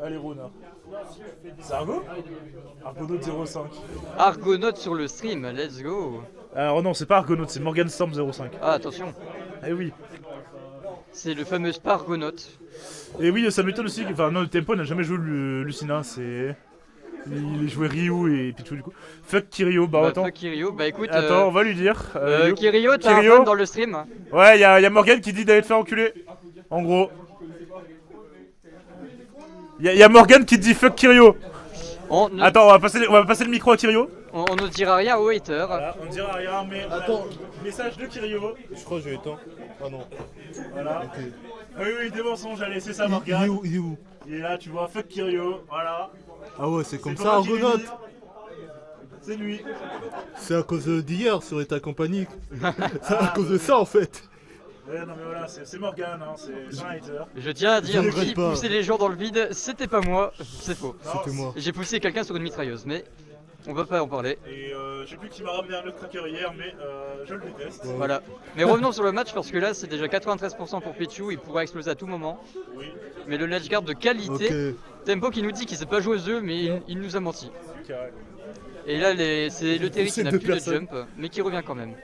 Allez, Rona. C'est Argo Argonaut 05. Argonaut sur le stream, let's go. Alors non, c'est pas Argonaut, c'est Morgan Storm 05. Ah, attention. Eh oui. C'est le fameux Spargonaut. Et oui, ça m'étonne aussi que. Enfin, non, le Tempo n'a jamais joué Lucina, c'est. Il jouait Ryu et Pichu du coup. Fuck Kirio, bah attends. Fuck Kirio, bah écoute. Attends, on va lui dire. Kirio, t'as un Kirio. fan dans le stream. Ouais, y'a Morgan qui dit d'aller te faire enculer. En gros. Y'a Morgan qui te dit fuck Kirio. Attends, on va passer le micro à Kirio. On ne dira rien aux haters. Voilà, on ne dira rien, mais. Attends, message de Kirio. je crois que j'ai éteint. Ah non. Voilà. Ok. Oui, des mensonges, allez, c'est ça, Il Morgan. est où? Il est où? Il est là, tu vois, fuck Kirio, voilà. Ah ouais, c'est comme C'est ça, pas moi qui l'ai Argonaut. dit. C'est lui. C'est à cause d'hier sur État Compagnie. C'est à cause de ça en fait. Ouais, non, mais voilà, c'est Morgan, hein, c'est un hater. Je tiens à dire, Je regrette qui pas. poussait les gens dans le vide, c'était pas moi, c'est faux. Non, C'était moi. J'ai poussé quelqu'un sur une mitrailleuse, mais on va pas en parler. Et je sais plus qui m'a ramené un autre cracker hier, mais je le déteste. Ouais. Voilà. Mais revenons sur le match parce que là c'est déjà 93% pour Pichu, il pourrait exploser à tout moment. Oui, Mais le ledge guard de qualité, Ok. Tempo qui nous dit qu'il sait pas jouer aux œufs, mais il nous a menti. carré. Et là c'est le Terry qui C'est n'a deux plus de personnes. jump, mais qui revient quand même.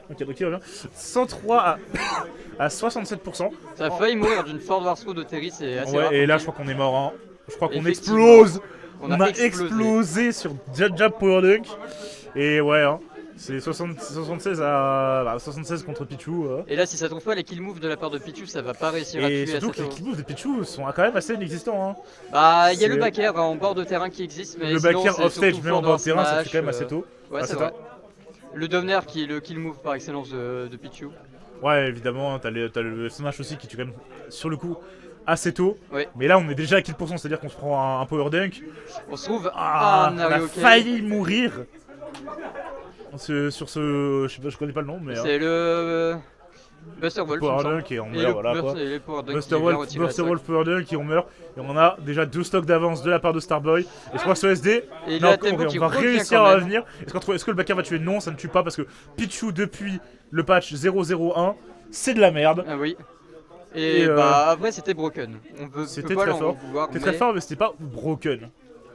Ok, donc il revient. 103 à 67%. Ça a failli mourir d'une forward throw de Terry, c'est assez rare. Ouais, et là je crois qu'on est mort, hein. Je crois qu'on Effectivement. explose. On On a a explosé sur Jab Power Dunk. Et ouais, hein. C'est 76 à 76 contre Pichu. Et là si ça trouve pas les kill moves de la part de Pichu, ça va pas réussir à Et tuer surtout assez que les tôt. kill moves de Pichu sont quand même assez inexistants. Hein. Bah il y a le C'est- back air en bord de terrain qui existe, mais Le sinon, back air c'est off-stage, surtout même en bord de terrain, ça smash, fait quand même assez tôt. Ouais, Assez c'est tard. vrai. Le Domner qui est le kill move par excellence de Pichu. Ouais, évidemment, hein, t'as le smash aussi qui tue quand même sur le coup assez tôt. Ouais. Mais là, on est déjà à kill %, c'est-à-dire qu'on se prend un power dunk. On se trouve Ah, un on a Mario Kart. failli mourir. Sur ce, je sais pas, je connais pas le nom, mais C'est le Buster Wolf. il me power semble. dunk et on Et meurt, le voilà quoi. et les Power Dunk Buster qui Wolf, retirent la Buster stock. Wolf Power Dunk et on meurt. Et on a déjà 2 stocks d'avance de la part de Starboy. Et je crois que ce SD, Et là là, encore, Tempo on qui va revient réussir quand à même. revenir. Est-ce que le backer va tuer? Non, ça ne tue pas parce que Pichu depuis le patch 001, c'est de la merde. Ah oui. Et, Et, bah après c'était broken. On peut C'était pas très l'en fort. vouloir, C'était mais très fort, mais c'était pas broken.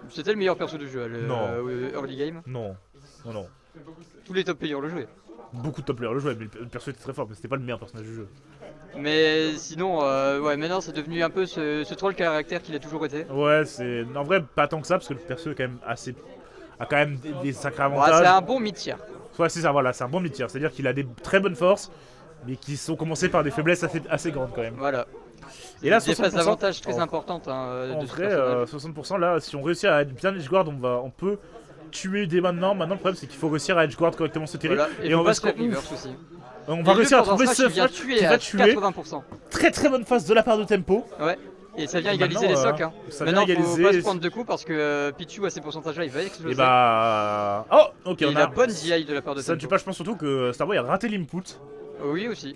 c'était le meilleur perso du jeu, le Non. early game. Non, non, non. Tous les top players le jouaient. Beaucoup de top players le jouaient, mais le perso était très fort, mais c'était pas le meilleur personnage du jeu. Mais sinon, ouais, maintenant c'est devenu un peu ce troll caractère qu'il a toujours été. Ouais, c'est. En vrai, pas tant que ça, parce que le perso est quand même assez. A quand même des sacrés Ouais, avantages. c'est un bon mid-tier. Ouais, c'est ça, voilà, c'est un bon mid-tier. C'est-à-dire qu'il a des très bonnes forces, mais qui sont commencées par des faiblesses assez grandes quand même. Voilà. Et là, des phases 60%, d'avantage très en- importantes hein, En de ce vrai, personnage. 60%, là, si on réussit à être bien edgeguard, on peut tuer dès maintenant. Maintenant, le problème, c'est qu'il faut réussir à edgeguard correctement ce terrier. Voilà. Et on faut va pas se se faire reverse aussi. On va Et réussir à le trouver Force ce Rush, il vient flash tuer qui à va tuer. 80%. Très très bonne phase de la part de Tempo. Ouais. Et ça vient Et égaliser les maintenant, socs. Hein. ça vient Maintenant, faut égaliser pas les- se prendre de coups parce que Pichu à ces pourcentages-là, il va exploser. Et bah. Oh, ok, Et on la a. bonne DI de la part de Ça ne tue Tempo. pas, je pense surtout que Starboy a raté l'input. Oui aussi.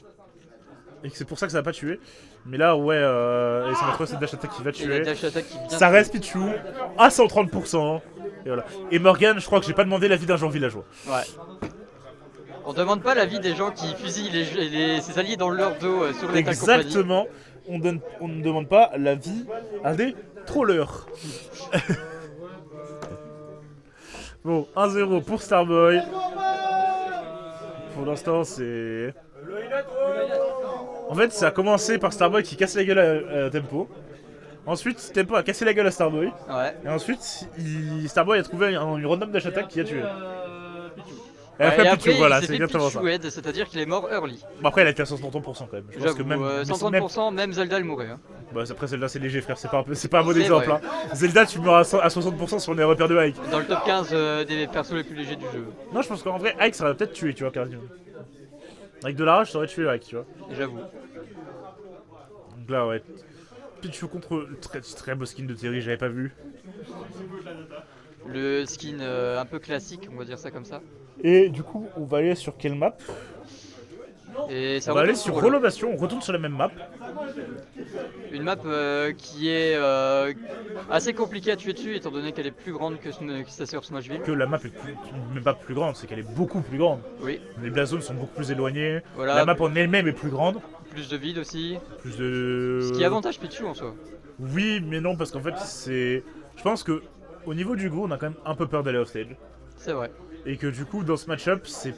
Et que c'est pour ça que ça va pas tuer. Mais là, ouais, et ça va trouver cette dash attack qui va Et la tuer. dash attack qui vient. Ça reste Pichu à 130%. Et voilà. Et Morgan, je crois que j'ai pas demandé l'avis d'un genre villageois. Ouais. On demande pas l'avis des gens qui fusillent ses alliés dans leur dos sur les compagnie. Exactement. On ne demande pas l'avis à des trollers. Bon, 1-0 pour Starboy. Pour l'instant, c'est. En fait, ça a commencé par Starboy qui casse la gueule à Tempo. Ensuite, Tempo a cassé la gueule à Starboy. Ouais. Et ensuite, Starboy a trouvé une random dash attack qui a tué. Et Ouais, après, et Pichu, voilà, il c'est s'est fait exactement ça. Pichu head, c'est-à-dire qu'il est mort early. Bon, après, il a été à 130% quand même. Je pense que J'avoue, même. mais c'est même- 130%, même Zelda le mourait. Hein. Bah, après, Zelda, c'est léger, frère. C'est pas un bon C'est exemple. vrai. Hein. Zelda, tu meurs à 60% sur les repères de Ike. Dans le top 15 des persos les plus légers du jeu. Non, je pense qu'en vrai, Ike, ça aurait peut-être tué, tu vois, carrément. Avec de la rage, ça aurait tué Ike, tu vois. J'avoue. Donc là, ouais. Pichu contre le très beau skin de Terry, j'avais pas vu. Le skin un peu classique, on va dire ça comme ça. Et du coup, on va aller sur quelle map? Et ça On va aller retourne sur Rolo. Relovation, on retourne sur la même map. Une map qui est assez compliquée à tuer dessus étant donné qu'elle est plus grande que sa sœur Smashville. Que la map est même pas plus grande, c'est qu'elle est beaucoup plus grande. Oui, Les blazones sont beaucoup plus éloignés. voilà. La map en elle-même est plus grande. Plus de vide aussi. Plus de. Ce qui avantage Pichu en soi. Oui, mais non, parce qu'en fait, c'est. Je pense que au niveau du go, on a quand même un peu peur d'aller offstage. C'est vrai. Et que du coup, dans ce match-up, c'est.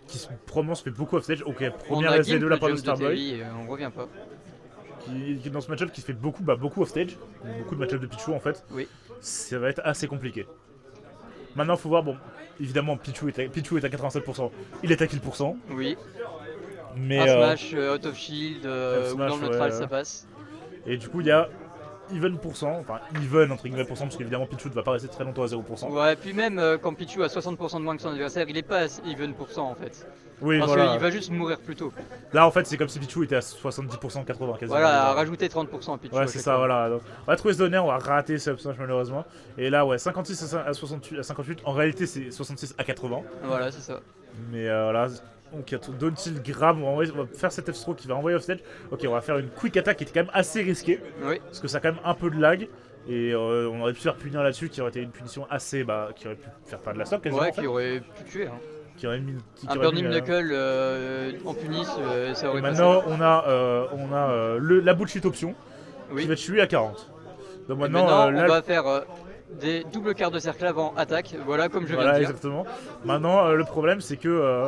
Qui probablement se fait beaucoup offstage. Ok, On première a SD de la part de jump Starboy. Terry et on revient pas. Qui dans ce match-up qui se fait beaucoup offstage. Beaucoup de match-up de Pichu en fait. Oui. Ça va être assez compliqué. Maintenant, faut voir, bon. Évidemment, Pichu est à 87%. Il est à kill %. Oui. Mais. Un smash, out of shield, ou smash, dans le neutral, ouais. ça passe. Et du coup, il y a even %, enfin even entre guillemets %, parce qu'évidemment Pichu ne va pas rester très longtemps à 0%. Ouais, puis même quand Pichu a 60% de moins que son adversaire, il est pas à even % en fait. Oui, Parce voilà. qu'il va juste mourir plus tôt. Là, en fait, c'est comme si Pichu était à 70%, 80 quasiment. Voilà, à rajouter 30% à Pichu. Ouais, à c'est chaque ça, fois. voilà. Donc, on va trouver ce donner, on va rater ce smash malheureusement. Et là, ouais, 56 à 68, à 58. En réalité, c'est 66 à 80. Voilà, c'est ça. Mais voilà. Donc, il y a Don't Tilt grab. On va faire cet F-throw qui va envoyer offstage. Ok, on va faire une quick attack qui était quand même assez risquée. Oui. Parce que ça a quand même un peu de lag. Et on aurait pu se faire punir là-dessus, qui aurait été une punition assez. Bah, qui aurait pu faire pas de la stock quasiment. Ouais, en fait. qui aurait pu tuer. Hein. Qui aurait mis, Un Burning Knuckle en punis, ça aurait passé. maintenant, on a la bullshit option Oui. qui va tuer à 40. Donc Et maintenant, maintenant, on va faire des doubles quarts de cercle avant attaque, voilà comme je viens voilà, de dire. exactement. Maintenant, le problème, c'est que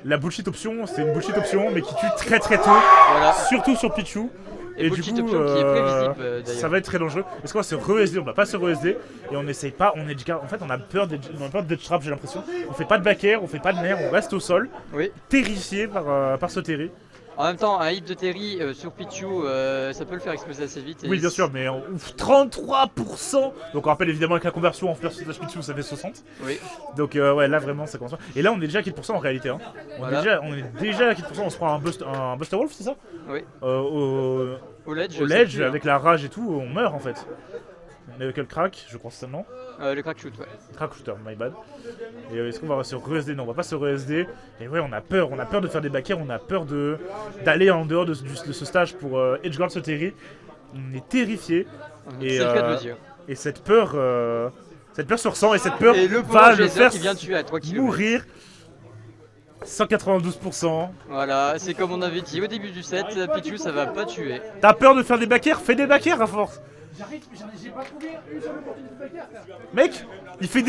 la bullshit option, c'est une bullshit option, mais qui tue très très tôt, Voilà. surtout sur Pichu. Et du bullshit coup, option qui est prévisible ça d'ailleurs. va être très dangereux. Est-ce qu'on va se re-SD? On va pas se re-SD. Et on n'essaye pas, on edge guard. En fait, on a peur de death trap, j'ai l'impression. On fait pas de back air, on fait pas de nerf, on reste au sol, Oui. terrifié par ce Terry. En même temps, un hit de Terry sur Pichu, ça peut le faire exploser assez vite. Et Oui, bien sûr, mais ouf, 33%. Donc on rappelle évidemment avec la conversion en first slash Pichu, ça fait 60. Oui. Donc ouais, là vraiment ça commence. Et là on est déjà à 4% en réalité. Hein. Voilà. On est déjà à 4%, on se prend un Buster Wolf, c'est ça? Oui. Au Ledge, ledge, ça tue, avec la rage et tout, on meurt en fait. Avec le crack, je crois que c'est ça, non? le crack shoot, ouais. Crack shooter, my bad. Et est-ce qu'on va se re-SD? Non, on va pas se re-SD. Et ouais, on a peur de faire des back air, on a peur d'aller en dehors de ce stage pour edgeguard ce Terry. On est terrifié. C'est le cas de le dire. Et cette peur se ressent et cette peur Et le va pauvre le Geyser faire qui vient de tuer à 3 km. mourir. 192%. Voilà, c'est comme on avait dit au début du set, Pichu ça va pas tuer. T'as peur de faire des back air? Fais des back air à force. J'arrive, j'ai pas trouvé une seule opportunité de bagarre, frère. Mec, il fait des